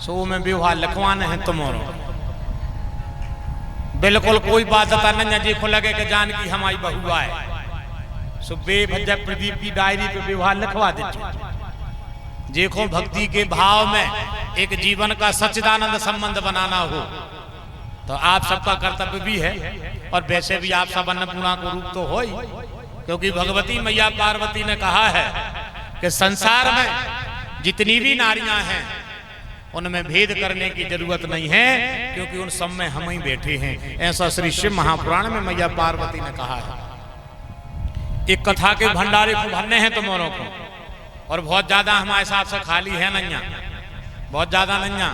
सो में व्यवहार लिखवाने हैं तुम्हारो बिल्कुल कोई बात नहीं जी को लगे कि जान की हमारी बहुआ है सो बेभज्जा प्रदीप की डायरी पे व्यवहार लिखवा दीजिए। देखो भक्ति के भाव में एक जीवन का सच्चिदानंद संबंध बनाना हो तो आप सबका कर्तव्य भी है और वैसे भी आप सब अन्नपूर्णा को रूप तो हो ही, क्योंकि भगवती मैया पार्वती ने कहा है कि संसार में जितनी भी नारियां हैं उनमें भेद करने की जरूरत नहीं है क्योंकि उन सब में हम ही बैठे हैं। ऐसा श्री शिव महापुराण में मैया पार्वती ने कहा है। एक कथा के भंडारे को भरने हैं तुम्हारों को और बहुत ज्यादा हमारे हिसाब से खाली है नैया, बहुत ज्यादा नैया,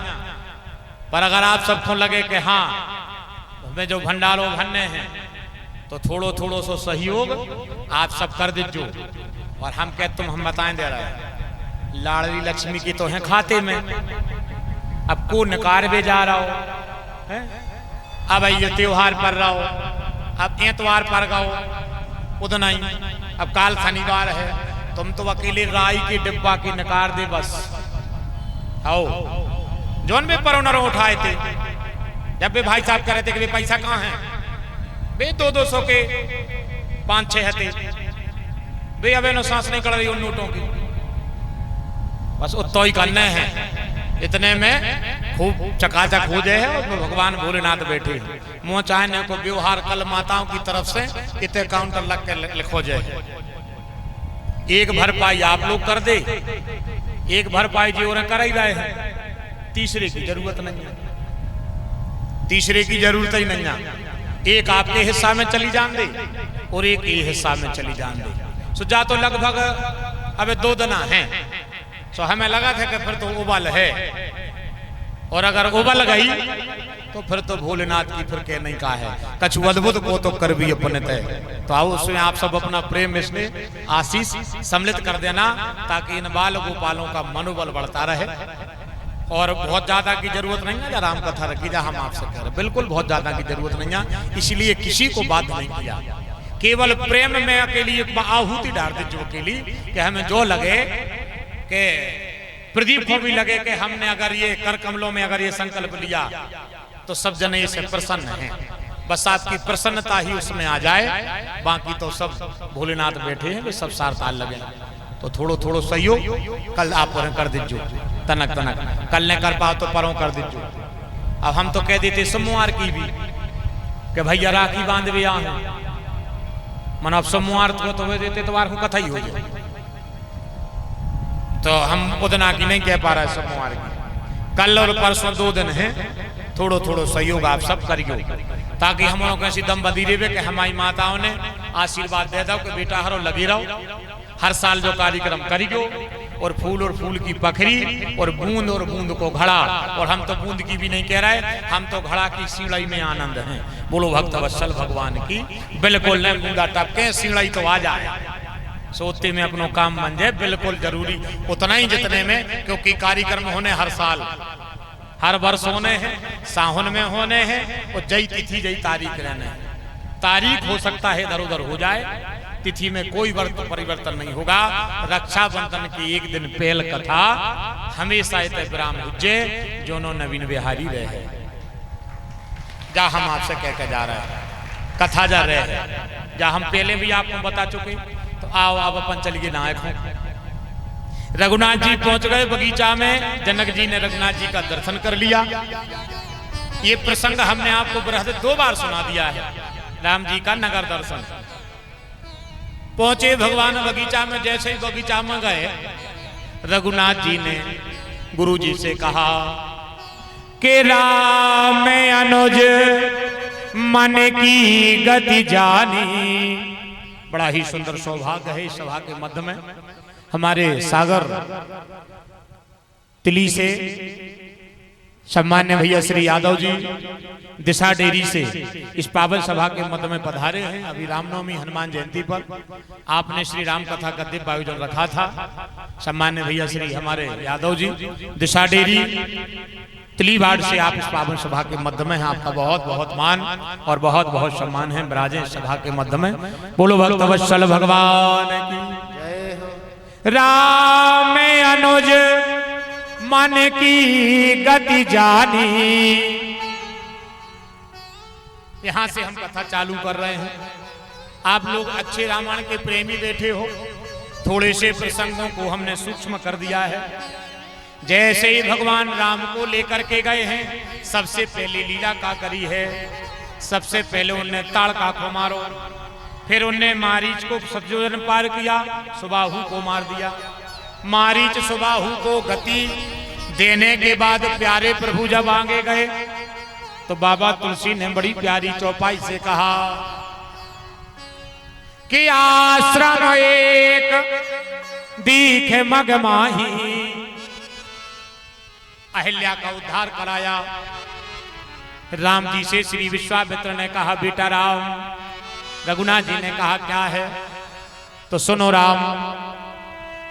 पर अगर आप सबको लगे कि हाँ हमें जो भंडारों भरने हैं तो थोड़ो थोड़ो सो सहयोग आप सब कर दीजिए। और हम कहते हम बताएं दे रहे हैं लाडली लक्ष्मी की तो है खाते में, अब को नकार भी जा रहा हो है? अब ये त्योहार पर रहा हो, अब एतवार पर गो उतना ही, अब काल शनिवार है, तुम तो अकेले राई के डिब्बा की नकार दे बस। आओ जोन में परोनरों उठाए थे जब भी भाई साहब कह रहे थे कि पैसा कहाँ है बे 200 के 5-6 हते बे अब नो सांस नहीं कड़ रही उन नोटों की, बस उतो ही करने हैं। इतने में खूब चकाचक हो जाए है और भगवान भोलेनाथ बैठे मुँह चाहने को व्यवहार कल माताओं की तरफ से इतने काउंटर लग के लिखो जाए। एक भरपाई आप लोग कर दे, एक भरपाई जी और कर ही रहे हैं, तीसरे की जरूरत नहीं है, तीसरे की जरूरत ही नहीं है। एक आपके हिस्सा में चली जान दे और एक ये हिस्सा में चली जान दे। सो जा तो लगभग अब 2 दिना है, तो हमें लगा था कि फिर तो उबल है, और अगर उबल गई तो फिर तो भोलेनाथ की फिर कह नहीं कहा है कछु अद्भुत को तो कर भी अपने तय। तो आओ उसमें आप सब अपना प्रेम इसमें आशीष सम्मिलित कर देना ताकि इन बाल गोपालों का मनोबल बढ़ता रहे। और बहुत ज्यादा की जरूरत नहीं है, राम कथा रखी जा हम आपसे कह रहे बिल्कुल बहुत ज्यादा की जरूरत नहीं है, इसलिए किसी को बात नहीं किया, केवल प्रेम में अकेली एक आहुति डाल दे जो अकेली कि हमें जो लगे कि प्रदीप को भी लगे कि हमने अगर ये कर कमलों में अगर ये संकल्प लिया तो सब जने इससे प्रसन्न हैं, बस आपकी प्रसन्नता ही उसमें आ जाए, बाकी तो सब भोलेनाथ बैठे हैं वे सब सार ताल लगे। तो थोड़ो थोड़ो सहयोग कल आप कर दीजिए, तनक तनक कल ने कर पाओ तो परों कर दीजिए। अब हम तो कह देते सोमवार की भी कि भैया राखी बांध भी आ मन अब सोमवार को तो वे देते इतवार को कथा ही हो जाए, तो हम उतना की नहीं कह पा रहे सोमवार की। कल और परसों 2 दिन है, थोड़ो थोड़ो सहयोग आप सब करियो ताकि हम लोग ऐसी दम बदी रहे कि हमारी माताओं ने आशीर्वाद दे दो कि बेटा हरो लगे रहो, हर साल जो कार्यक्रम करियो, और फूल की पखरी और बूंद को घड़ा, और हम तो बूंद की भी नहीं कह रहे, हम तो घड़ा की सीढ़ई में आनंद हैं। बोलो भक्त वत्सल भगवान की, बिल्कुल नहीं बूंदा टपके सीढ़ई तो आ जाए, सोते में अपनों काम बन जाए, बिल्कुल जरूरी उतना ही जितने में, क्योंकि कार्यक्रम होने हर साल हर वर्ष होने हैं, सावन में होने हैं, और जई तिथि जई तारीख रहने हैं। तारीख हो सकता है इधर उधर हो जाए, तिथि में कोई परिवर्तन नहीं होगा। रक्षाबंधन की एक दिन पहल कथा हमेशा विराम हुज्जे जो नो नवीन बिहारी रहे जा हम आपसे कह के जा रहे हैं, कथा जा रहे हैं जा हम पहले भी आपको बता चुके। तो आओ आप अपन चलिए नायक रघुनाथ जी पहुंच गए बगीचा में, जनक जी ने रघुनाथ जी का दर्शन कर लिया। ये प्रसंग हमने आपको बृहद 2 बार सुना दिया है, राम जी का नगर दर्शन। पहुंचे भगवान बगीचा में, जैसे ही बगीचा में गए रघुनाथ जी ने गुरु जी से कहा कि राम अनुज मन की गति जानी। बड़ा ही सुंदर सौभाग्य है इस सभा के मध्य में हमारे सागर तिली से सम्मान्य भैया श्री यादव जी दिशा डेरी से इस पावन सभा के मध्य में पधारे हैं। अभी रामनवमी हनुमान जयंती पर आपने श्री राम कथा का दिव्य आयोजन रखा था। सम्मान्य भैया श्री हमारे यादव जी दिशा डेरी तिलीवाड़ से आप इस पावन सभा के मध्य में हैं, आपका बहुत बहुत मान और बहुत बहुत सम्मान है। विराजे सभा के मध्य में। बोलो भक्त वत्सल भगवान की। राम अनुज मन की गति जानी। यहां से हम कथा चालू कर रहे हैं। आप लोग अच्छे रामायण के प्रेमी बैठे हो, थोड़े से प्रसंगों को हमने सूक्ष्म कर दिया है। जैसे ही भगवान राम को लेकर के गए हैं, सबसे पहले लीला का करी है। सबसे पहले उनने ताड़का को मारो, फिर उनने मारीच को सत्योजन पार किया, सुबाहु को मार दिया। मारीच सुबाहु को गति देने के बाद प्यारे प्रभु जब आगे गए तो बाबा तुलसी ने बड़ी प्यारी चौपाई से कहा कि आश्रम एक दीख मग माही। अहिल्या का उद्धार कराया। राम जी से श्री विश्वामित्र ने कहा बेटा राम। रघुनाथ जी ने कहा क्या है? तो सुनो राम,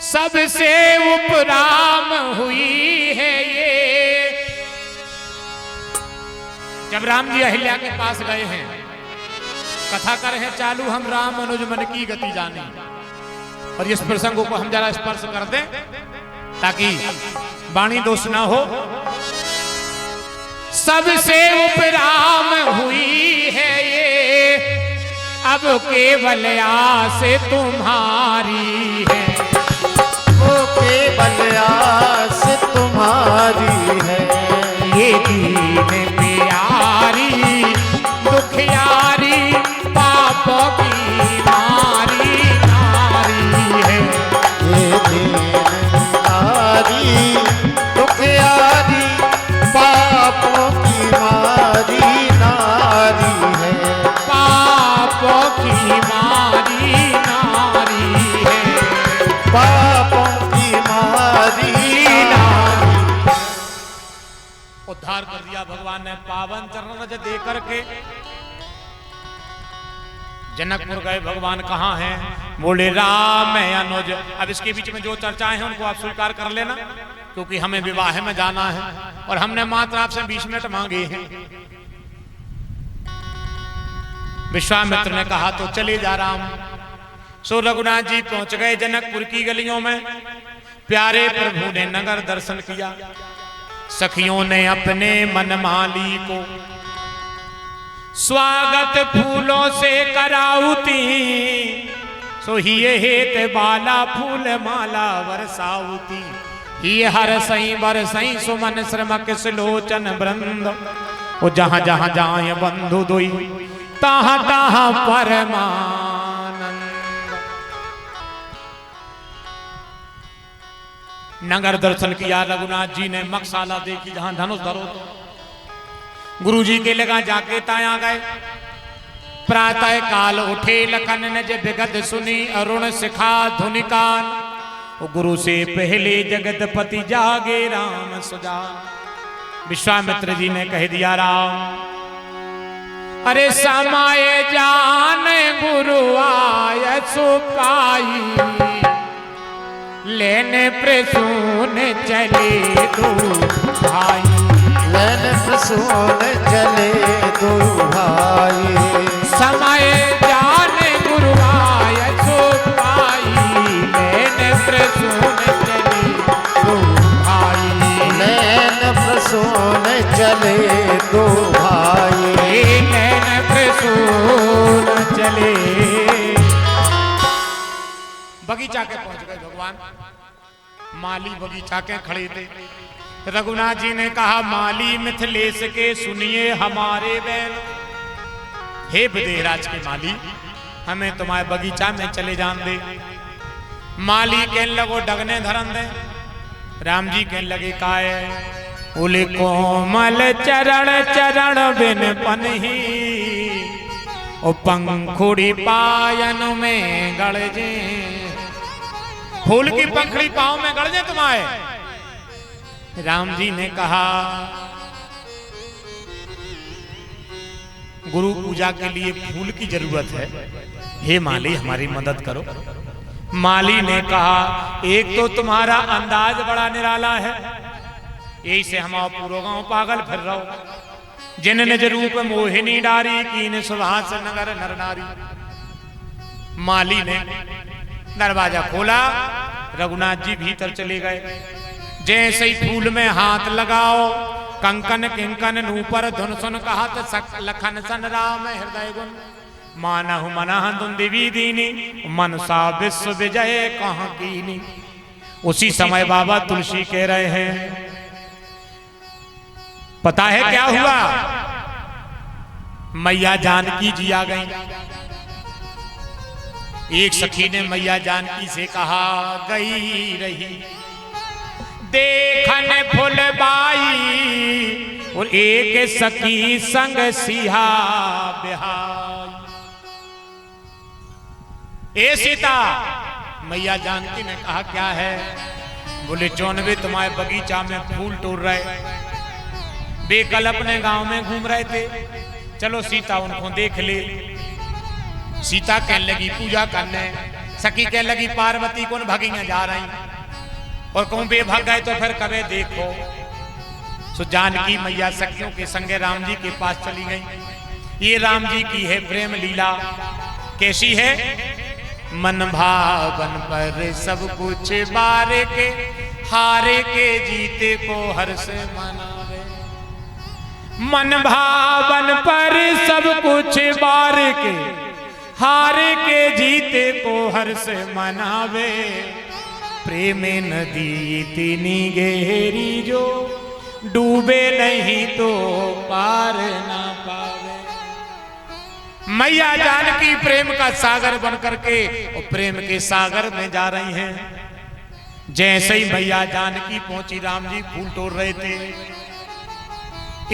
सबसे उपराम हुई है ये। जब राम जी अहिल्या के पास गए हैं, कथा कर हैं चालू, हम राम अनुज मन की गति जाने। और इस प्रसंगों को हम जरा स्पर्श कर दें ताकि वाणी दोष ना हो। सबसे उपराम हुई है ये, अब केवल आस तुम्हारी है। वो केवल आस तुम्हारी है। ये दीन प्यारी दुखियारी पापों की मारी नारी है। ये दीन प्यारी दुखियारी पापों की मारी नारी है। पापों की मारी नारी है। पापों की मारी नारी। उद्धार कर दिया भगवान ने पावन चरण रज दे करके। जनकपुर गए भगवान, कहाँ हैं? बोले राम है अनुज। अब इसके बीच में जो चर्चाएं हैं उनको आप स्वीकार कर लेना, क्योंकि हमें विवाह में जाना है और हमने मात्र आपसे 20 मिनट मांगे हैं। विश्वामित्र ने कहा तो चले जा राम। सो रघुनाथ जी पहुंच गए जनकपुर की गलियों में। प्यारे प्रभु ने नगर दर्शन किया। सखियों ने अपने मनमाली को स्वागत फूलों से कराउती। सो हिये हेत बाला फूल माला बरसाउती। ये हर सई बर सई सुमन श्रमक सुलोचन वृंद। वो जहां जहां जाए बंधु दुई, तहां तहां परमानंद। नगर दर्शन किया रघुनाथ जी ने। मकसाला देखी जहां धनुष धरो। गुरु जी के लगा जाके ताया गए। प्रातः काल उठे लखन ने जब विगत सुनी, अरुण सिखा धुनिकान। गुरु से पहले जगतपति जागे राम सुजा। विश्वामित्र जी ने कह दिया राम, अरे समाये जान गुरु आय सुपाई। लेने प्रसून चले दो भाई। लेने प्रसून चले दो भाई। समय जाने गुरु आय सुपाई। लेने प्रसून चले दो भाई। लेने प्रसून चले दो भाई। लेने प्रसून चले। बगीचा के पहुंच गए भगवान। माली बगीचा के खड़े थे। रघुनाथ जी ने कहा माली मिथिलेश के सुनिए हमारे बैन। हे विदेहराज के माली, हमें तुम्हारे बगीचा में चले जान दे। माली कहने लगो डगने धरन दे। राम जी कहने लगे काय? बोले कोमल चरण चरण बिन पनही। ओ पंखुड़ी पायन में गड़जे। फूल की पंखड़ी पांव में गड़ जाए तुम्हारे। राम जी ने कहा गुरु पूजा के लिए फूल की जरूरत है, हे माली हमारी मदद करो। माली ने कहा एक तो तुम्हारा अंदाज बड़ा निराला है, यही से हम पूरा गांव पागल फिर रहो। जिन निज रूप मोहिनी डारी कीन सुभाष नगर नर नारी। माली ने दरवाजा खोला। रघुनाथ जी भीतर चले गए। जैसे ही फूल में हाथ लगाओ, कंकन किंकन नूपर धुन सुन कहत लखन सन राम हृदय गुण, मानहु मनह दुंदिवी दीनी, मनसा विश्व विजय कहाँ कीनी। उसी समय बाबा तुलसी कह रहे हैं, पता है क्या हुआ? मैया जानकी जी आ गई। एक सखी ने मैया जानकी से कहा, गई रही देखन फुलबाई, और एक सखी संग सिहा बिहाई। ए सीता, मैया जानकी ने कहा क्या है? बोले चौनवे तुम्हारे बगीचा में फूल तोड़ रहे, वे कल अपने गांव में घूम रहे थे, चलो सीता उनको देख ले। सीता कहने लगी पूजा करने, सखी कहने लगी पार्वती कौन भगियां जा रही, और कौन बे भाग गए तो फिर कभी देखो। सो जानकी मैया सखियों के संगे राम जी के पास चली गई। ये राम जी की है प्रेम लीला। कैसी है? मन भावन पर सब कुछ बारे के, हारे के जीते को हर्ष मनावे। मन भावन पर सब कुछ बार के, हारे के जीते को हर्ष मनावे। प्रेम नदी इतनी गहरी जो डूबे नहीं तो पार ना पावे। मैया जानकी प्रेम का सागर बन करके और प्रेम के सागर में जा रही हैं। जैसे ही मैया जानकी पहुंची, राम जी फूल तोड़ रहे थे,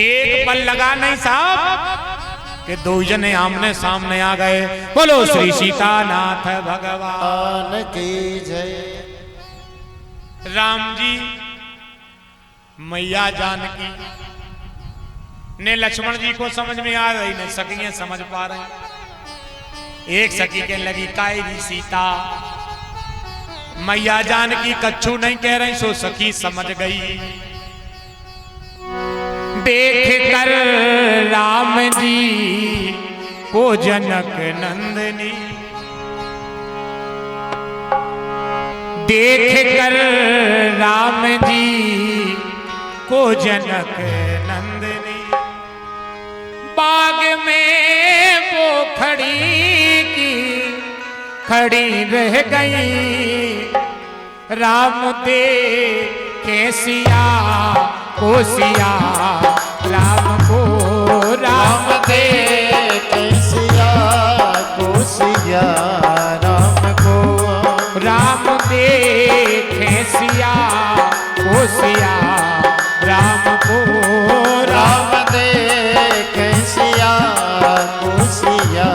एक पल लगा नहीं साहब कि दो जने आमने सामने आ गए। बोलो श्री सीतानाथ भगवान की जय। राम जी मैया जानकी ने लक्ष्मण जी को समझ में आ रही, ने सखियां समझ पा रहे। एक सखी कहने लगी कायरी सीता, मैया जानकी कच्छू नहीं कह रही। सो सखी समझ गई। देख कर राम जी को जनक नंदनी, देख कर राम जी को जनक नंदनी, बाग में वो खड़ी रह गई। राम देखे सिया को सिया, राम को राम देखे सिया को सिया, राम को राम देखे सिया को सिया, राम को राम देखे सिया को सिया,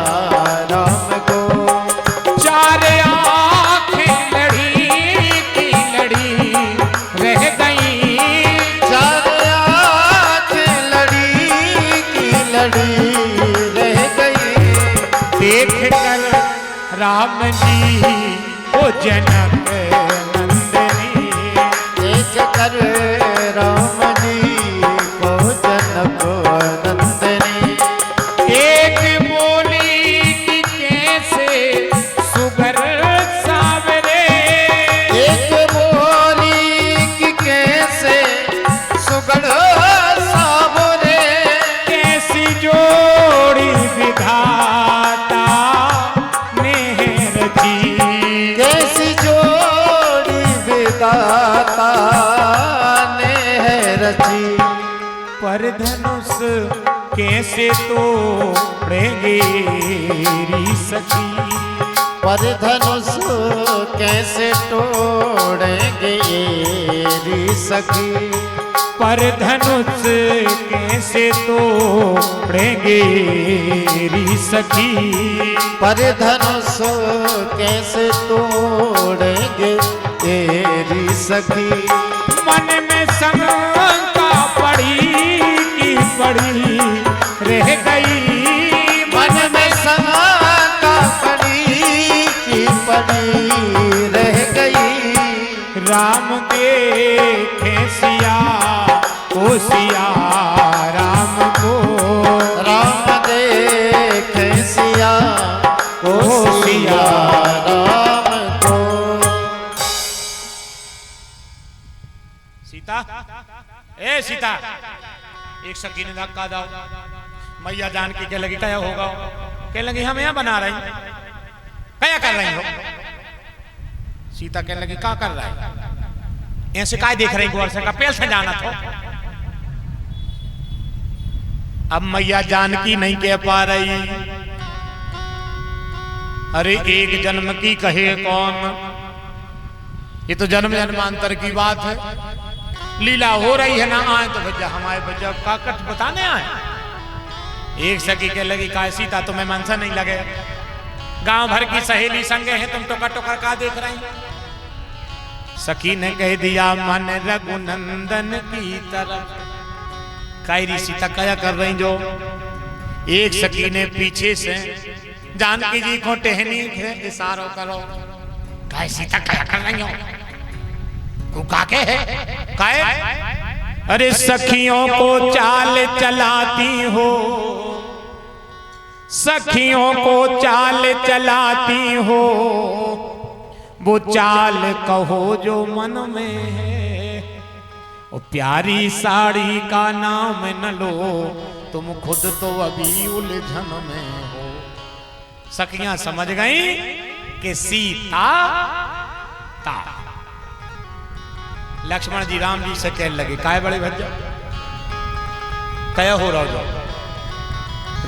राम को। चार आंखें लड़ी की लड़ी रह गई, चार आंखें लड़ी की लड़ी रह गई। देख कर राम जी को जनक नंदनी, देख कर राम जी को जनक नंदनी। एक बोली कि कैसे सुगर सावरे, एक बोली कि कैसे सुगढ़ सावरे, कैसी जोड़ी विधाता ने रची, कैसी जोड़ी विधाता ने है रची। पर धनुष कैसे तोड़ेंगे री सखी, पर धनुष कैसे तोड़ेंगे री सखी, पर धनुष कैसे तोड़ेंगे री सखी, पर धनुष कैसे तोड़ेंगे तेरी सखी। मन में शंका पड़ी की पड़ी रह गई, मन में शंका पड़ी की पड़ी रह गई। राम देखे सिया को सिया, राम को राम देखे सिया को सिया, राम को। ए सीता एक सखी ने धक्का दाओ। मैया जान के कह लगी क्या होगा, कह लगी हम यहाँ बना रही क्या कर रही हो। सीता कहने लगी क्या कर रहा है, ऐसे काय देख रही गौर से, का पेल से जाना था। अब मैया जानकी नहीं कह पा रही, अरे एक जन्म की कहे कौन, ये तो जन्म जन्मांतर की बात है। लीला हो रही है ना, आए तो भैया हमारे भैया काकट बताने आए। एक सखी के लगी का सीता तुम्हें मनसा नहीं लगे, गांव भर की सहेली संगे हैं, तुम टोकर टोकर का देख रही। सखी ने कह दिया मन रघुनंदन की तरफ। कायरी सीता क्या कर रही जो। एक सखी ने पीछे से जानकी जी को टहनी इशारों करो, काय सीता क्या कर रही हो, तू काके है काय। अरे सखियों को चाल चलाती हो, सखियों को चाल चलाती हो, वो चाल कहो जो मन में है। वो प्यारी साड़ी का नाम न लो, तुम खुद तो अभी उलझन में हो। सखियां समझ गई कि सीता ता। लक्ष्मण जी राम जी से कहने लगे काय बड़े भज्जा क्या हो रहा हो।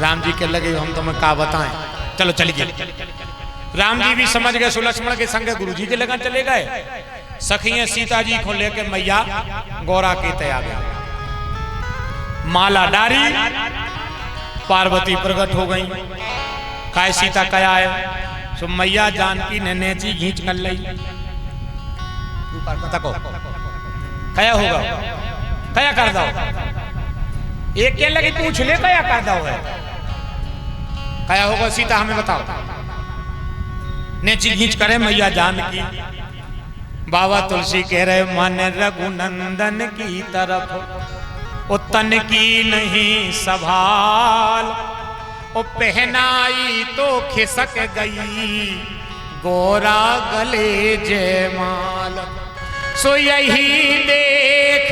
राम जी के लगे हम तुम्हें का बताएं, चलो चलिए। राम जी भी समझ गए, सो लक्ष्मण के संग गुरु जी के लगन चले गए। सखियां सीता जी को लेके मैया गौरा के तैयार गई। माला डारी, पार्वती प्रकट हो गई। काय सीता कया है, सो मैया जानकी ने नेची घींच कर ली। तको कया होगा, कया कर दो। एक के लगी पूछ ले कया कर दो है, कया होगा सीता हमें बताओ। नेची घींच करे मैया जानकी। बाबा तुलसी कह रहे मन रघुनंदन की तरफ, तन की नहीं संभाल, ओ पहनाई तो खिसक गई, गोरा गले जयमाल। सो यही देख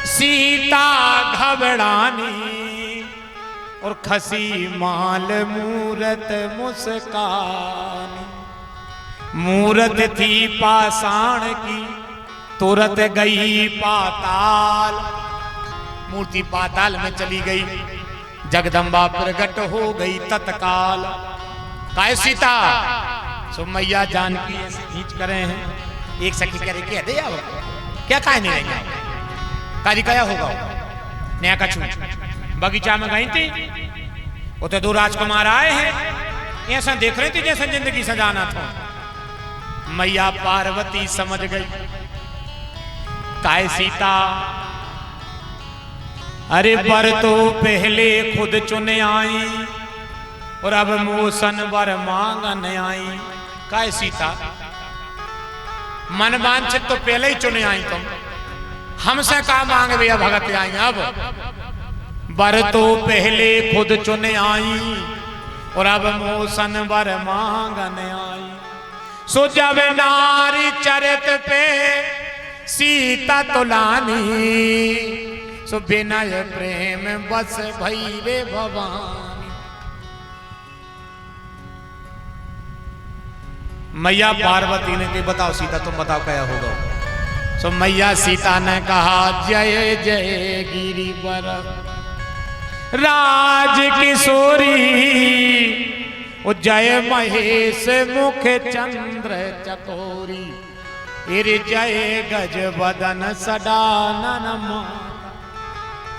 सीता घबरानी, और खसी माल मूरत मुस्कान। मूरत थी पाषाण की, तुरत गई पाताल। मूर्ति पाताल में चली गई, जगदम्बा प्रकट हो गई तत्काल। काय सीता, सो मैया जानकी ऐसे खींच करे हैं। एक सखी करे क्या दे आओ, क्या काय नहीं रहेंगे, काली कया होगा। नया कछु बगीचा में गई थी, उते दो राजकुमार आए हैं, ऐसा देख रही थी जैसे जिंदगी सजाना था। मैया पार्वती समझ गई काय सीता, अरे बर तो पहले खुद चुने आई, और अब मोसन वर मांगन आई। काय सीता, मन वांछित तो पहले ही चुने आई तुम, हमसे का मांग भैया भगत आई। अब बर तो पहले खुद चुने आई, और अब मोसन वर मांगन आई। सो जब नारी चरित पे सीता तुलानी, सो विनय प्रेम बस भई रे भवानी। मैया पार्वती ने कहा बताओ सीता तुम बताओ क्या होगा। सो मैया सीता ने कहा जय जय गिरिवर राज किशोरी, ओ जय महेश मुख चंद्र चकोरी, इर जय गज बदन सडानन।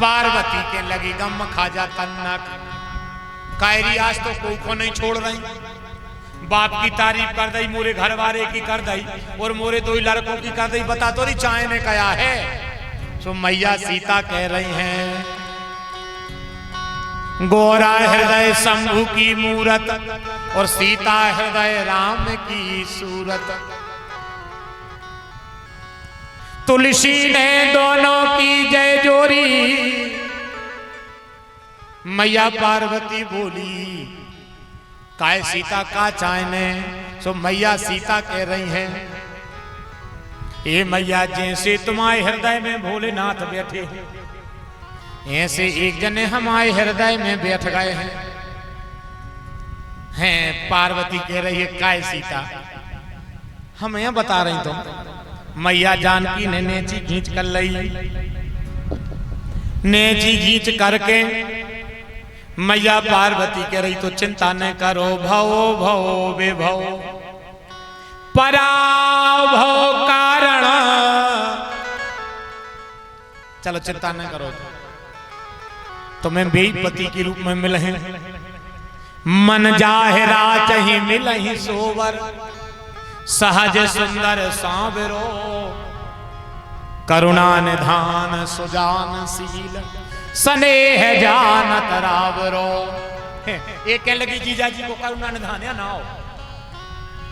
पार्वती के लगी गम खाजा तन्नक। कायरी आज तो कोई को नहीं छोड़ रही, बाप की तारीफ कर दई, मोरे घर वाले की कर दई, और मोरे दो लड़कों की कर दई। बता तो रही चाय ने कहा है। सो मैया सीता कह रही हैं गोरा हृदय शंभु की मूरत, और सीता हृदय राम की सूरत। तुलसी ने दोनों की जय जोरी। मैया पार्वती बोली काय सीता का चाहने। सो मैया सीता कह रही हैं ये मैया जैसे तुम्हारे हृदय में भोलेनाथ बैठे हैं, ऐसे एक जने हमारे हृदय में बैठ गए हैं। पार्वती कह रही है काय सीता, हम यह बता रही तुम। मैया जानकी ने नेची खींच कर ली, नेची खींच करके मैया पार्वती कह रही तो चिंता न करो, भवो भवो विभव पराभव कारण, चलो चिंता न करो, तुम्हें बेपति के रूप में मिले हैं। मन जाहिरा चाही मिलहि सोवर, सहज सुंदर सांवरो, करुणा निधान सुजान शील, स्नेह जानत रावरो। ये कह लगी जीजा जी को करुणा निधान या ना हो।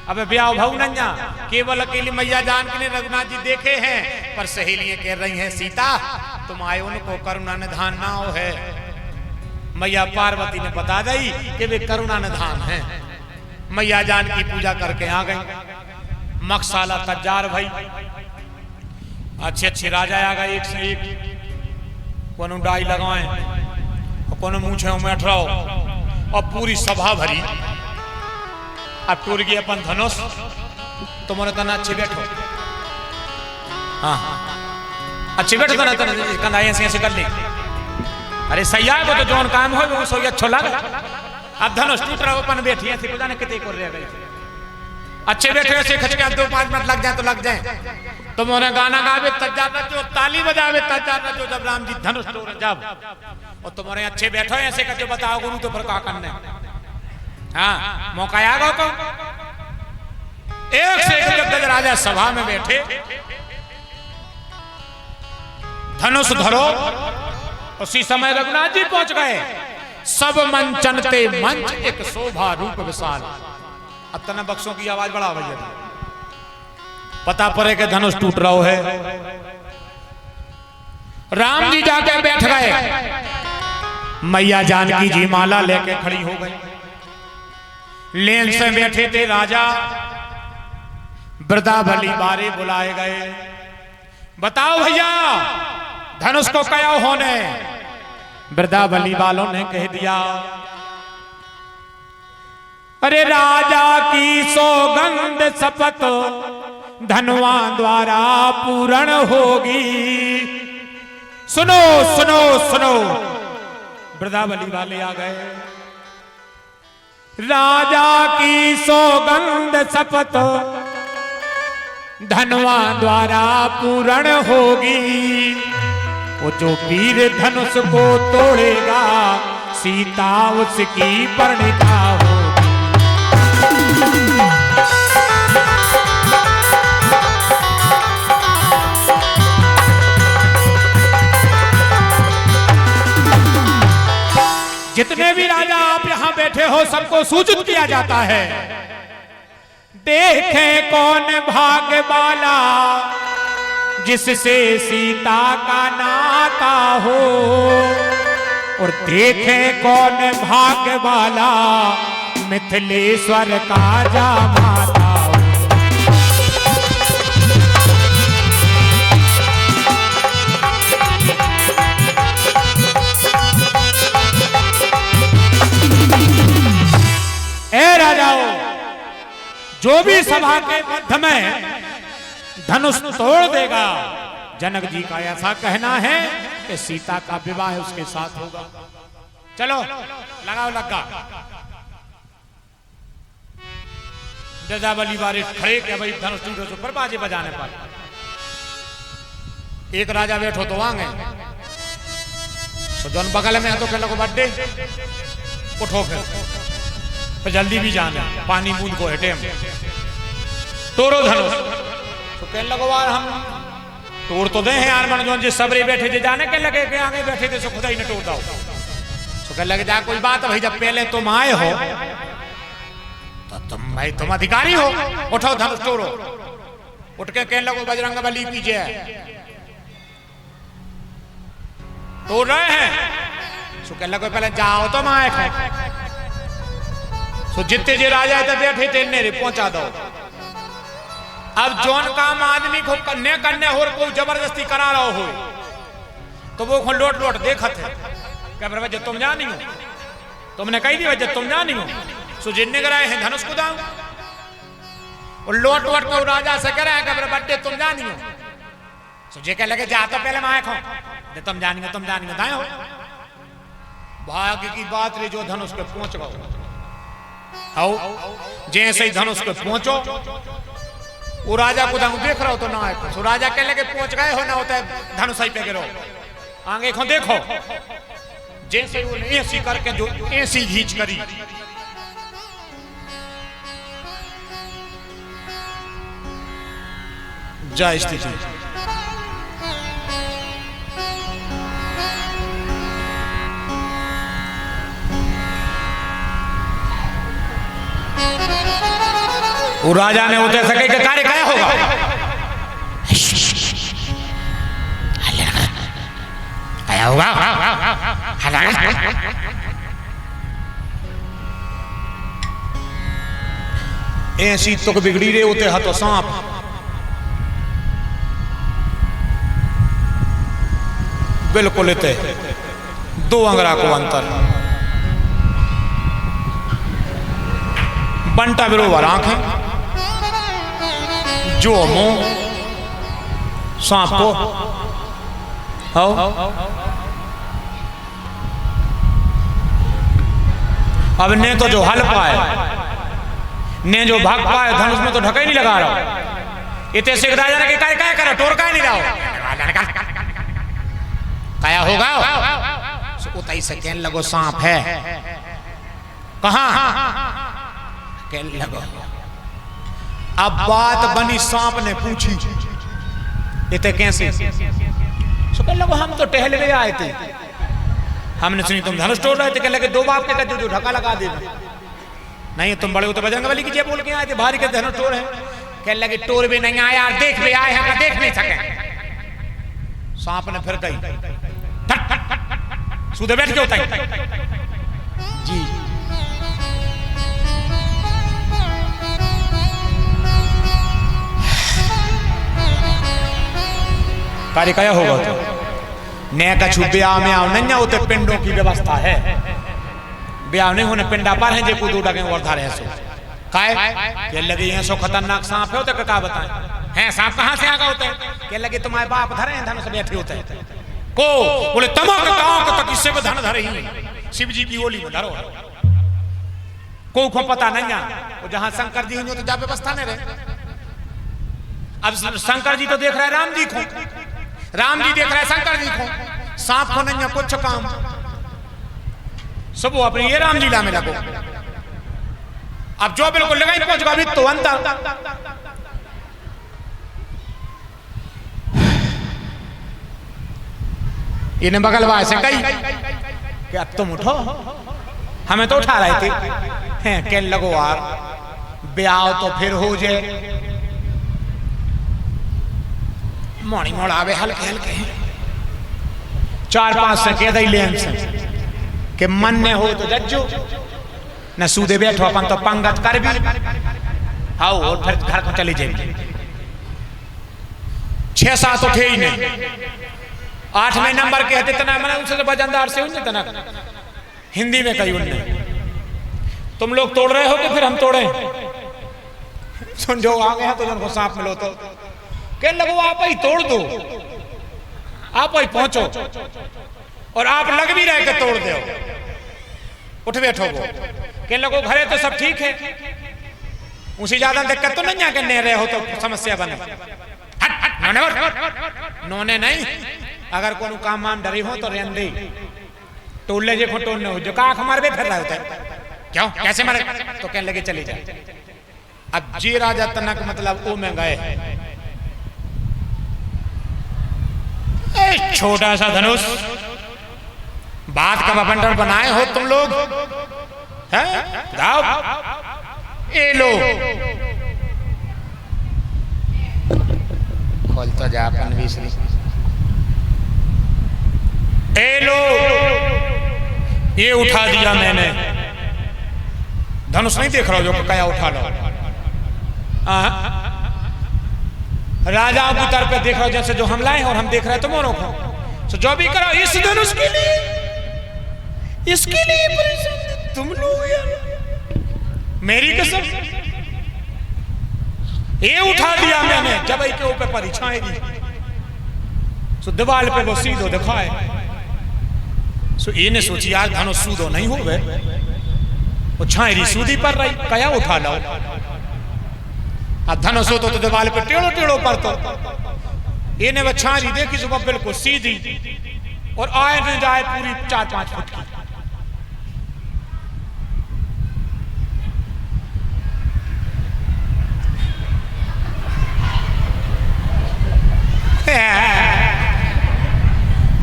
अबे ब्याह भाव नन्या, केवल अकेली मैया जानकी ने रघुनाथ जी देखे हैं, पर सहेलियां कह रही हैं सीता तुम आए उनको करुणा निधान ना हो है। मैया पार्वती ने बता दी कि वे करुणा निधान हैं। मैया जानकी पूजा करके आ गई। मकसाला तजार भाई, अच्छे अच्छे राजा आ गए एक से एक, कोनो डाई लगाए और कोनो मूछे में अठराओ, और पूरी सभा भरी। अब टूर गया अपन धनुष, तुम्हारे तना अच्छे बैठो, हाँ अच्छे बैठो तना तना ऐसे कर ले। अरे सही है वो तो जोन काम हो वो सही अच्छा लगा। अब धनुष टूट रहा अपन बैठी ऐसे को जाने कितने को रह गई। अच्छे बैठे ऐसे खच के 2-5 मिनट लग जाए तो लग जाए। तुम्हारे गाना गावे तजार जो, ताली बजावे तजार जो, जब राम जी धनुष तोड़ जब, और तुम्हारे अच्छे बैठो ऐसे कर जो बताओ गुरु तो फिर का करने। हाँ मौका आ गया तो एक से एक जब राजा सभा में बैठे, धनुष धरो। उसी समय रघुनाथ जी पहुंच गए। सब मंचन ते मंच एक शोभा रूप विशाल। अब तना बक्सों की आवाज बढ़ा भैया, पता पड़े कि धनुष टूट रहा है। राम जी जाके बैठ गए। मैया जानकी जी माला लेके खड़ी हो गई। लेन से बैठे थे राजा, वृंदावली बारे बुलाए गए। बताओ भैया धनुष को क्या होने। वृंदावली वालों ने कह दिया अरे राजा की सौगंध शपथ धनवा द्वारा पूर्ण होगी। सुनो सुनो सुनो, वृंदावली वाले आ गए। राजा की सौगंध शपथ धनवा द्वारा पूर्ण होगी। वो जो वीर धनुष को तोड़ेगा सीता उसकी परिणीता होगी। जितने भी राजा आप यहां बैठे हो सबको सूचित किया जाता है, देखे कौन भाग्य वाला जिससे सीता का नाता हो, और देखे कौन भाग्य वाला मिथिलेश्वर का जामाता हो। ए राजाओं, जो भी सभा के मध्य में धनुष तोड़ देगा, जनक जी का ऐसा कहना है कि सीता का विवाह उसके साथ होगा। चलो लगाओ लगा। वृंदावली वाले खड़े के भाई धनुष टूटे पर बाजे बजाने पर। एक राजा बैठो तो आगे, तो जौन बगल में है तो कहने को बर्थडे उठो, फिर जल्दी भी जाना, पानी बूंद को हटे तोड़ो धनुष। तो कहने लगो यार हम तोड़ तो दे हैं यार, मन जो सबरे बैठे थे जाने के लगे के आगे बैठे थे सो खुदा ही ने तोड़ दो। तो कहने लगे जा कोई बात भाई, जब पहले तुम आए हो तो तुम अधिकारी हो, उठो धनुष तोड़ो। उठ के कहने लगो बजरंगबली पीछे तोड़ रहे हैं। सो कहने लगो पहले जाओ तो आए थे, सो जितने जो राजा थे बैठे थे इन्हें पहुंचा दो। अब जौन काम आदमी को करने हो कोई जबरदस्ती करा रहा हो तो वो को लोट लोट देखत है क्या वजह तुम जानी हो, तुमने कही थी वजह तुम जानी हो। सो जिन्ने कराए हैं धनुष को दाऊ और लोट लोट को राजा से करा है बड्डे तुम जानी हो। सो जे कह लगे जा तो पहले माए खो तुम जानी दाए हो। भाग्य की बात रे जो धनुष पे पहुंच गओ आओ जैसे ही धनुष पे पहुंचो वो राजा को देख रहा हो तो ना आए। सो राजा कह लगे पहुंच गए हो ना होता है धनुष ही पे गिरो आगे खो देखो जैसे वो ऐसी करके जो ऐसी घींच करी जा स्थिति वो राजा ने उतर सके कि कार्य क्या होगा। क्या होगा ऐसी तुक बिगड़ी रे होते हाथों सांप बिल्कुल इते 2 अंगरा को अंतर बंटा बरोबर आंखें जो मुंह सांप को आओ अब ने तो जो हल पाए ने जो भाग पाए धनुष में तो ढका ही नहीं लगा रहा। इतने से राजा ने क्या क्या करा टोर का नहीं रहा क्या होगा उताई से कहने लगो सांप है कहां कहने लगो। अब बात बनी सांप ने पूछी इतने कैसे सो कहने लगो हम तो टहल गए आए थे हमने सुनी तुम धनुष तोड़ रहे थे कहने लगे 2 बाप के जो ढका लगा दे नहीं तुम बड़े हो तो बजरंगबली की जय बोल के आए थे भारी के धनुष तोड़ है कहने लगे टोर भी नहीं आया देख भी आए हैं देख नहीं सके। सांप ने फिर कही सूदे बैठ के होता है जी कार्य क्या होगा तो ने कछु ब्याह में आओ नहीं होते पिंडों की व्यवस्था है ब्याह नहीं होने पिंडा पर है जे को 2 डगे और धारे सो काय के लगे हैं सो खतरनाक सांप है तो क्या बताएं हैं सांप कहां से आगा होता है के लगे तुम्हारे बाप धरे हैं धनुष बैठे होते हैं को बोले तमक गांव तक इससे में धन धरे ही शिव जी की ओली में धरो को पता नहीं है वो जहां शंकर जी हो तो जा व्यवस्था नहीं रहे। अब शंकर जी तो देख रहे राम जी को राम जी देख रहे शंकर जी को सांप को नहीं कुछ काम सब वो अपनी ये राम लीला में लगो। अब जो बिल्कुल लगा ही पहुंच गया अभी तो अंदर इन्हें बगल वाले से कही कि अब तुम उठो हमें तो उठा रहे थे कह लगो यार ब्याह तो फिर हो जाए मोड़ी मोड़ावे हल्के हल्के 4-5 से कह दई लेन से कि मन ने हो तो जज्जो न सूदे बैठो अपन तो पंगत कर भी आओ और फिर घर को चले जाएंगे। 6-7 उठे ही नहीं 8वें नंबर के हते तना मैंने उनसे बजंदार से उनने तना हिंदी में कही उनने तुम लोग तोड़ रहे हो कि फिर हम तोड़े सुन जो आ गए तो उनको सांप मिलो तो कह लगो आप ही तोड़ दो आप ही पहुंचो और आप लग भी रहे के तोड़ दो उठ बैठो वो कह लगो घरे तो सब ठीक है उसी ज्यादा दिक्कत तो नहीं आके नहीं रहे हो तो समस्या बने नोने नहीं अगर कोनो काम वाम डरी हो तो रहन दे टोले जे फोटो न हो जो काख मारबे फिर रहा होता है क्यों कैसे मारे तो कहने लगे चले जाए। अब जी राजा तनक मतलब वो में गए छोटा सा धनुष बात का बंडल बनाए हो तुम लोग हैं जाओ ए लो खोल तो जा अपन विश्री ए लो ये उठा दिया मैंने धनुष नहीं देख रहा हो जो क्या उठा लो राजाओं की तरफ पे देख रहे हो जैसे जो हम लाए और हम देख रहे हैं तुम रोको। तो जो भी करो इस दिन उसके लिए, इसके लिए परेशान तुम लोग यार। मेरी कसम ये उठा दिया मैंने जब के ऊपर परीक्षाएं दी। सो दीवार पे वो सीधो दिखाए। सो इन्हें सोची यार धनो सूदो नहीं हो गए, वो छाएरी सूदी पर रही कया उठा लो। अब धनो सो तो दीवार पे टेढ़ो टेढ़ो पर तो इन्हें वो छाएरी देखी सुबह बिल्कुल सीधी और आए न जाए पूरी 4-5 फुट की।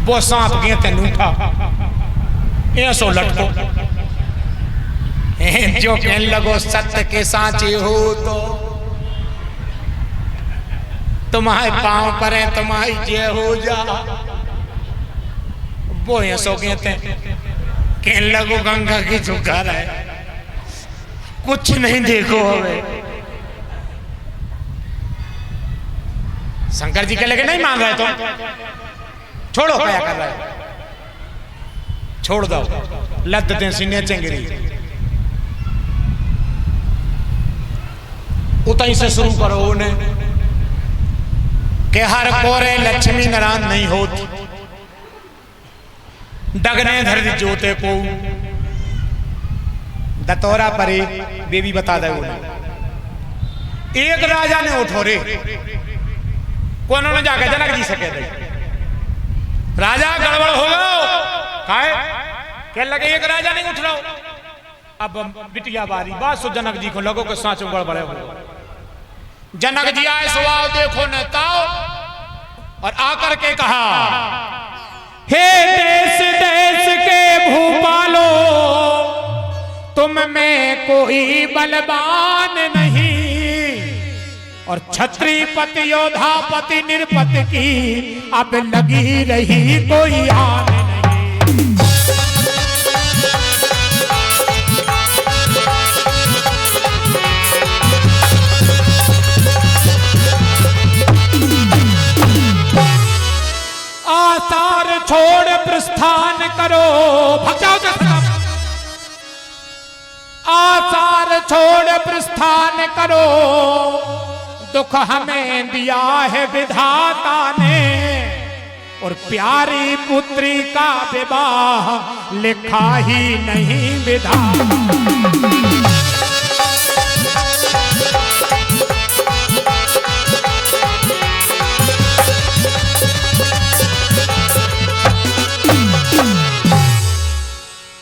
वो सांप गए तेन उठा ऐसो लटको जो कहने लगो सत्य के सांचे हो तो तुम्हारे पांव पर है तुम्हारी जय हो जा। वो ऐसो कहते कहने लगो गंगा की झुका है कुछ नहीं देखो हमें। शंकर जी के लगे नहीं मान रहे तो छोड़ो क्या कर रहे हो, छोड़ दो लद दे सीने चंगरी। उतई से शुरू करो उन्हें के हर कोरे लक्ष्मी नारायण नहीं होती डगने धरती जोते को दतौरा परे बेबी बता दे उन्हें। एक राजा ने उठो रे कौन ने जाकर जनक जी से कह दे राजा गड़बड़ हो गया क्या लगे एक राजा नहीं उठ रहा। अब बिटिया बारी बात सो जनक जी को लगो के सांचो गड़बड़े हो। जनक जी आए सुआओ देखो न ताओ और आकर के कहा हे देश देश के भूपालो तुम में कोई बलवान नहीं और क्षत्रिय पति योधा पति निरपति की अब लगी रही कोई आन नहीं। आसार छोड़ प्रस्थान करो भाग जाओ। आसार छोड़ प्रस्थान करो दुख हमें दिया है विधाता ने और प्यारी पुत्री का विवाह लिखा ही नहीं विधाता।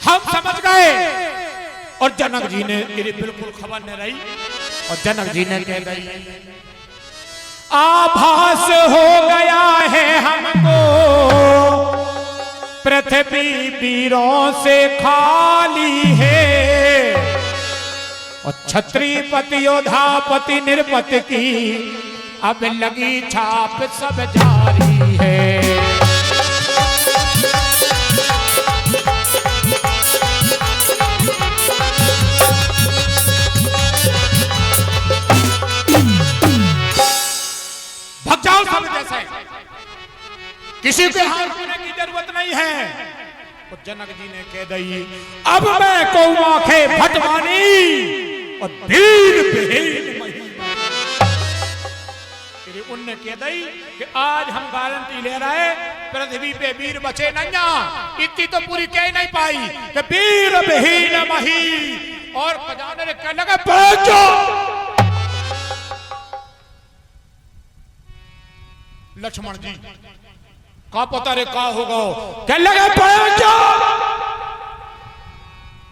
हम समझ गए और जनक जी ने बिल्कुल खबर नहीं रही और जनक जी ने कह दी आभास हो गया है हमको पृथ्वी वीरों से खाली है और क्षत्रिय पति योधा पति निरपति की अब लगी छाप सब जारी है। किसी के हाथ होने की जरूरत नहीं है। तो जनक जी ने कह दी अब मैं कहूँ आंखें भटवानी और वीर विहीन उनने कह दी कि आज हम गारंटी ले रहे पृथ्वी पे वीर बचे नहीं। इतनी तो पूरी कह नहीं पाई कि वीर विहीन मही और खजाने ने कह लगा पहुंचो लक्ष्मण जी का पता रे का होगा क्या लगे पहुंचो।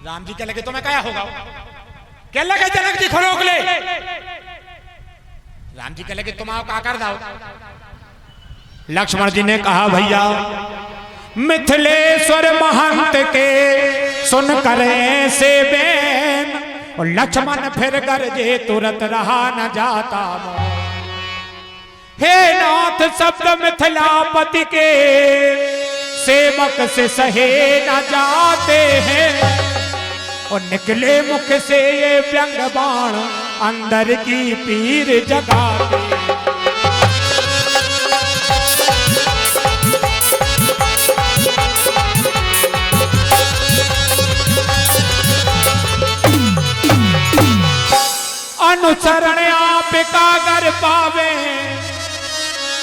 राम जी क्या लगे तुम्हें क्या होगा क्या लगे जनक जी को रोक ले। राम जी क्या लगे तुम आओ का कर दो। लक्ष्मण जी ने कहा भैया मिथिलेश्वर महंत के सुन करे से बैन और लक्ष्मण फिर गरजे तुरंत रहा न जाता। हे नाथ शब्द मिथिलापति के सेवक से सहे न जाते हैं और निकले मुख से ये व्यंग बाण अंदर की पीर जगाते। अनुसरण आप का कर पावे।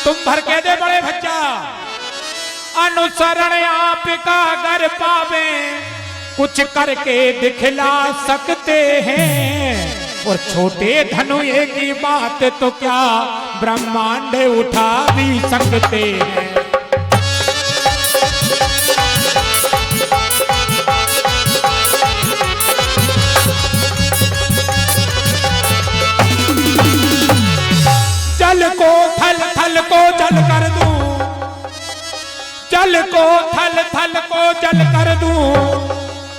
तुम भर के दे बड़े भज्जा, अनुसरण आप का कर पावे, कुछ करके दिखला सकते हैं। और छोटे धनुए की बात तो क्या ब्रह्मांड उठा भी सकते हैं। जल को थल थल को जल कर दूं, जल को थल थल को जल कर दूं,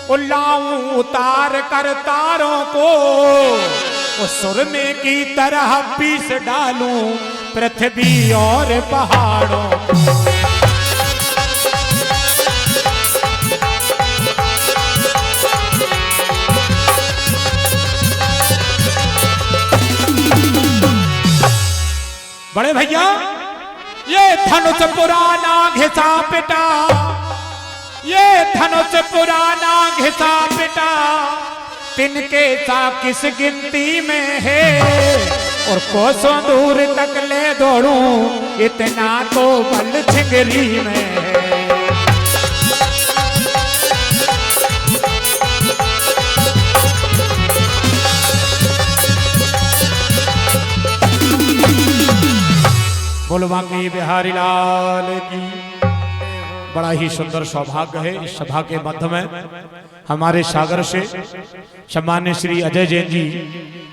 उलाऊं उतार कर तारों को, उस सुर में की तरह पीस डालूं पृथ्वी और पहाड़ों को। बड़े भैया ये धनुष पुराना घिसा पिटा, ये धनुष पुराना घिसा पिटा, तिनके सा किस गिनती में है। और कोसों दूर तक ले दौड़ूं, इतना तो बल छिंगरी में है। बोलो बांके बिहारी लाल की। बड़ा ही सुंदर सौभाग्य है इस सभा के मध्य में हमारे सागर से सम्मान्य श्री अजय जैन जी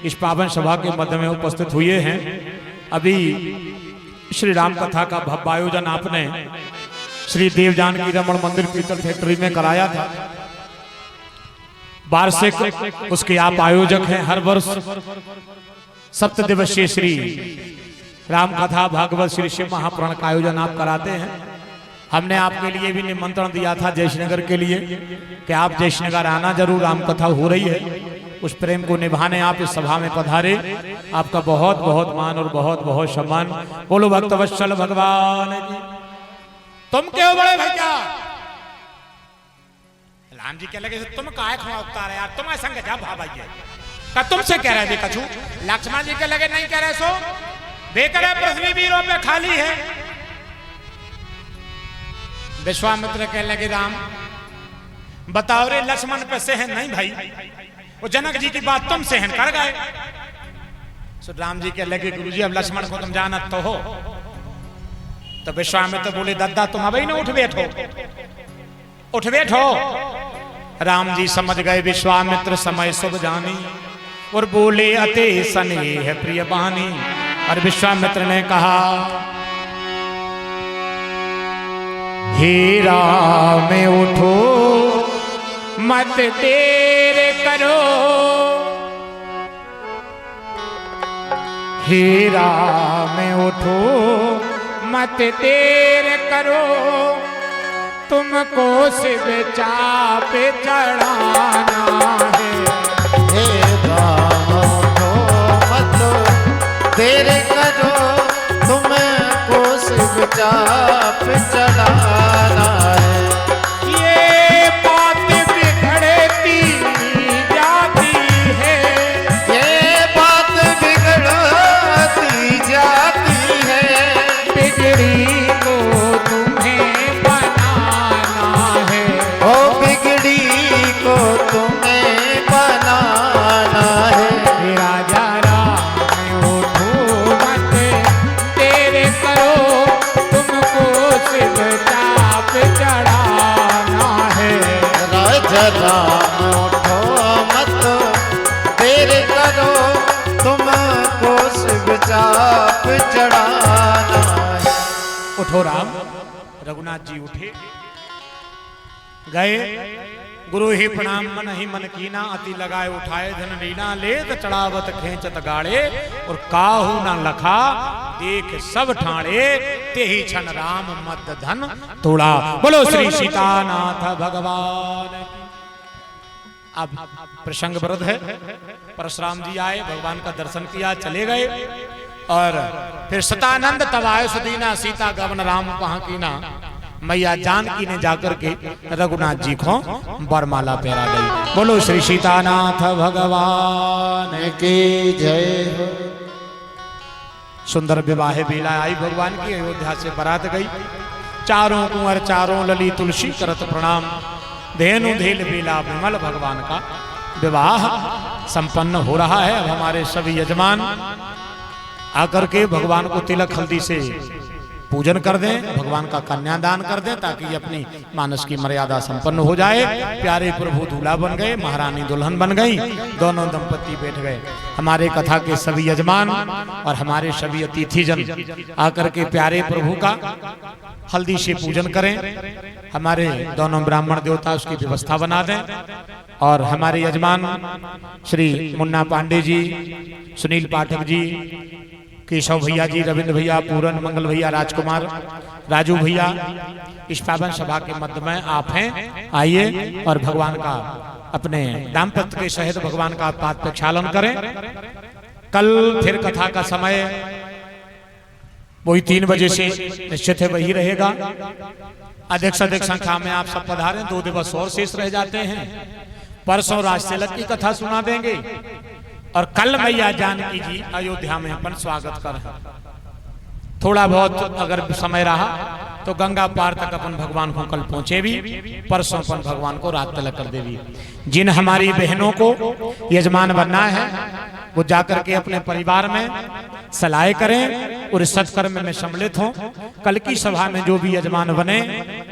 इस पावन सभा के मध्य में उपस्थित हुए हैं। अभी श्री राम कथा का भव्य आयोजन आपने श्री देव जानकी रमण मंदिर पीतल फैक्ट्री में कराया था। वार्षिक उसके आप आयोजक हैं। हर वर्ष सप्त दिवसीय श्री राम कथा भागवत श्री शिव महापुराण का आयोजन आप कराते हैं। हमने आपके लिए भी निमंत्रण दिया था जयश्रीनगर के लिए कि आप जयश्रीनगर आना जरूर, राम कथा हो रही है। उस प्रेम को निभाने आप इस सभा में पधारे। आपका बहुत बहुत मान और बहुत बहुत सम्मान। बोलो भक्तवत्सल भगवान की। तुम क्यों बड़े भैया? राम जी कह लगे तुम काय खड़ा उतार यार, तुम्हारे संग जा भाई तुमसे कह रहे थे कछु। लक्ष्मण जी के लगे नहीं कह रहे सो बेकर है, पृथ्वी वीरों पे खाली है। विश्वामित्र कह लगे राम बताओ रे लक्ष्मण पे सहन नहीं भाई, वो जनक जी की बात तुम सहन कर गए। सो राम जी कह लगे गुरुजी अब लक्ष्मण को तुम जानत तो हो। तो विश्वामित्र बोले दद्दा तुम अभी ना उठ बैठो, उठ बैठो। राम जी समझ गए विश्वामित्र समय शुभ जानी और बोले अते स्नेह प्रिय बानी। और विश्वामित्र ने कहा हे राम उठो मत देर करो, हे राम उठो मत देर करो, तुमको शिव चाप चढ़ाना है। हे राम उठो मत देर करो, तुमको शिव चाप चढ़ाना है। ये बात बिगड़ती जाती है, ये बात बिगड़ती जाती है, बिगड़ी को तुम्हें बनाना है। ओ बिगड़ी को तुम्हें बनाना है। राजा राम उठो मत देर करो, तुमको शिव चाप चढ़ाना है। राजा राम उठो मत देर करो, तुमको शिव चाप चढ़ाना है। उठो राम। रघुनाथ जी उठे गए, गुरु ही प्रणाम मन ही मन कीना, अति लगाए उठाए धन लीना, लेत चढ़ावत खेचत गाड़े, और काहू न लखा देख सब ठाणे, ते ही क्षण राम मद धन तोड़ा। बोलो श्री सीतानाथ भगवान की। अब प्रसंग वृद्ध है। परशुराम जी आए, भगवान का दर्शन किया, चले गए। और फिर सतानंद तब आयो सुदीना, सीता गवन राम कहाँ कीना। मैया जानकी ने जाकर के रघुनाथ जी को वरमाला पहरा दी। बोलो श्री सीतानाथ भगवान की जय हो। सुंदर विवाह बेला आई भगवान की, अयोध्या से बारात गई। चारों कुंवर चारों लली तुलसी करत प्रणाम, धेनु धेल बेला विमल भगवान का विवाह संपन्न हो रहा है। अब हमारे सभी यजमान आकर के भगवान को तिलक हल्दी से पूजन कर दें, भगवान का कन्यादान कर दें, ताकि अपनी मानस की मर्यादा संपन्न हो जाए। प्यारे प्रभु दूल्हा बन गए, महारानी दुल्हन बन गई, दोनों दंपति बैठ गए। हमारे कथा के सभी यजमान और हमारे सभी अतिथिजन आकर के प्यारे प्रभु का हल्दी से पूजन करें। हमारे दोनों ब्राह्मण देवता उसकी व्यवस्था बना दें। और हमारे यजमान श्री मुन्ना पांडे जी, सुनील पाठक जी, केशव भैया जी, रविंद्र भैया, पूरन मंगल भैया, राजकुमार, राजू भैया, इस पावन सभा के मध्य में आप हैं। आइए और भगवान का अपने दाम्पत्य के सहित भगवान का पाद प्रक्षालन करें। कल फिर कथा का समय वही 3 बजे से निश्चित है, वही रहेगा। अधिक से अधिक संख्या में आप सब पधारें। 2 दिवस और शेष रह जाते हैं। परसों राजतिलक की कथा सुना देंगे और कल मैया जानकी जी अयोध्या में अपन स्वागत कर। थोड़ा बहुत अगर समय रहा तो गंगा पार तक अपन भगवान को कल पहुंचे भी, परसों अपन भगवान को रात तिलक कर देवी। जिन हमारी बहनों को यजमान बनना है वो जाकर के अपने परिवार में सलाह करें और इस सत्कर्म में सम्मिलित हों। कल की सभा में जो भी यजमान बने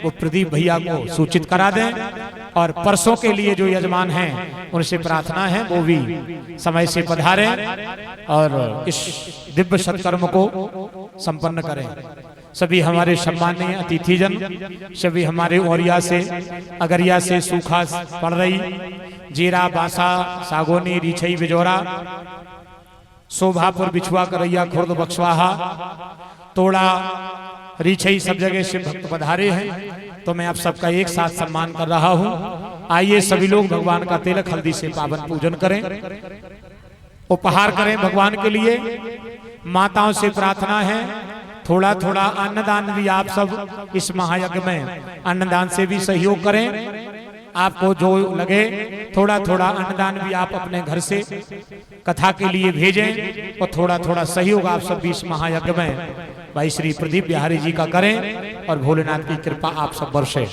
वो प्रदीप भैया को सूचित करा दें। और परसों के लिए जो यजमान हैं उनसे प्रार्थना है वो भी समय से पधारें और इस दिव्य सत्कर्म को संपन्न करें। सभी हमारे सम्मानीय अतिथिजन, सभी हमारे औरिया से, अगरिया से सूखा पड़ रही, जीरा, बांसा, सागोनी, रीछई, बिजौरा, शोभापुर, बिछुआ, करैया, खुर्द, बक्सवाहा, तोड़ा, रीछई, सब जगह से भक्त पधारे हैं। तो मैं आप सबका एक साथ सम्मान कर रहा हूं। आइए सभी लोग भगवान का तिलक हल्दी से पावन पूजन करें, उपहार करें भगवान के लिए। माताओं से प्रार्थना है थोड़ा थोड़ा अन्नदान भी आप सब इस महायज्ञ में अन्नदान से भी सहयोग करें। आपको जो लगे थोड़ा थोड़ा अन्नदान भी आप अपने घर से कथा के लिए भेजें और थोड़ा थोड़ा सहयोग आप सब इस महायज्ञ में भाई श्री प्रदीप बिहारी जी का करें और भोलेनाथ की कृपा आप सब बरसे।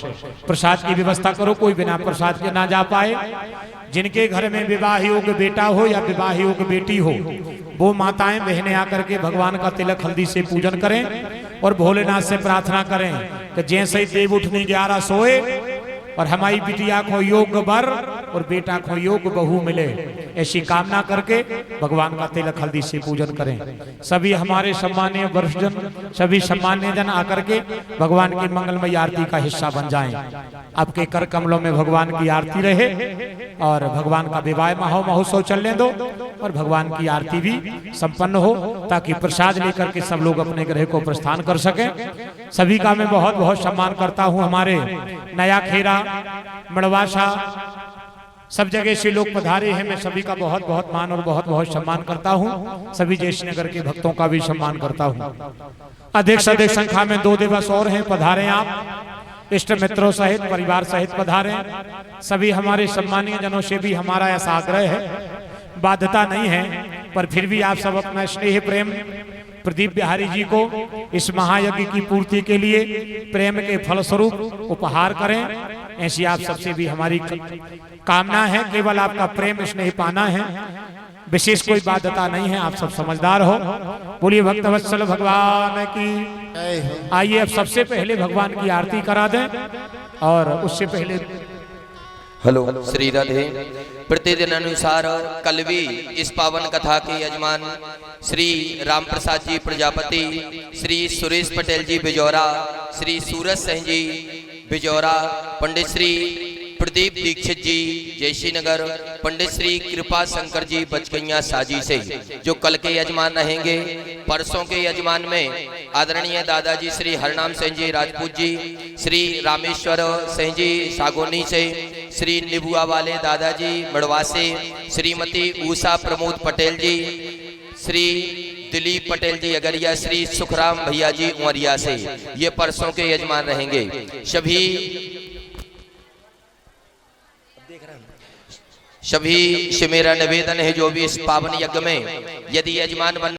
प्रसाद की व्यवस्था करो, कोई बिना प्रसाद के ना जा पाए। जिनके घर में विवाह योग्य बेटा हो या विवाह योग्य बेटी हो वो माताएं बहनें आकर के भगवान का तिलक हल्दी से पूजन करें और भोलेनाथ से प्रार्थना करें कि जैसे ही देव उठनी 11 सोए और हमारी बिटिया को योग्य वर और बेटा को योग्य बहू मिले, ऐसी कामना करके भगवान का तिलक हल्दी से पूजन करें। सभी हमारे सम्मानीय वरिष्ठजन, सभी सम्मान्य जन आकर के भगवान की मंगलमय आरती का हिस्सा बन जाएं। आपके कर कमलों में भगवान की आरती रहे और भगवान का विवाह महोत्सव चलने दो और भगवान की आरती भी संपन्न हो, ताकि प्रसाद लेकर के सब लोग अपने गृह को प्रस्थान कर सकें। सभी का मैं बहुत बहुत सम्मान करता हूं। हमारे नया खेरा, मड़वासा, सब जगह से लोग पधारे हैं। मैं सभी का बहुत बहुत मान और बहुत बहुत सम्मान करता हूं। सभी जयश्रीनगर के भक्तों का भी सम्मान करता हूं। अधिक से अधिक संख्या में 2 दिवस और हैं, पधारें आप इष्ट मित्रों सहित, परिवार सहित पधारें। सभी हमारे सम्मानीय जनों से भी हमारा ऐसा आग्रह है, बाध्यता नहीं है, पर फिर भी आप सब अपना स्नेह प्रेम प्रदीप बिहारी जी को इस महायज्ञ की पूर्ति के लिए प्रेम के फलस्वरूप उपहार करें। ऐसी आप सबसे भी हमारी कामना है। केवल आपका प्रेम स्नेह पाना है, विशेष कोई बाध्यता नहीं है। आप सब समझदार हो। बोलिए भक्तवत्सल भगवान की। आइए अब सबसे पहले भगवान की आरती करा दें और उससे पहले हेलो श्री राधे। प्रतिदिन अनुसार कल भी इस पावन कथा के यजमान श्री राम प्रसाद जी प्रजापति, श्री सुरेश पटेल जी बिजौरा, श्री सूरज सिंह जी बिजौरा, पंडित श्री प्रदीप दीक्षित जी जयश्रीनगर, पंडित श्री कृपा शंकर जी बचकैया साजी से जो कल के यजमान रहेंगे। परसों के यजमान में आदरणीय दादाजी श्री हरनाम सिंह जी राजपूत जी, श्री रामेश्वर सिंह जी सागोनी से, श्री निबुआ वाले दादाजी मड़वा से, श्रीमती उषा प्रमोद पटेल जी, श्री दिलीप पटेल जी अगरिया, श्री सुखराम भैया जी उमरिया से, ये परसों के यजमान रहेंगे। सभी से मेरा निवेदन है जो भी इस पावन यज्ञ में यदि यजमान बन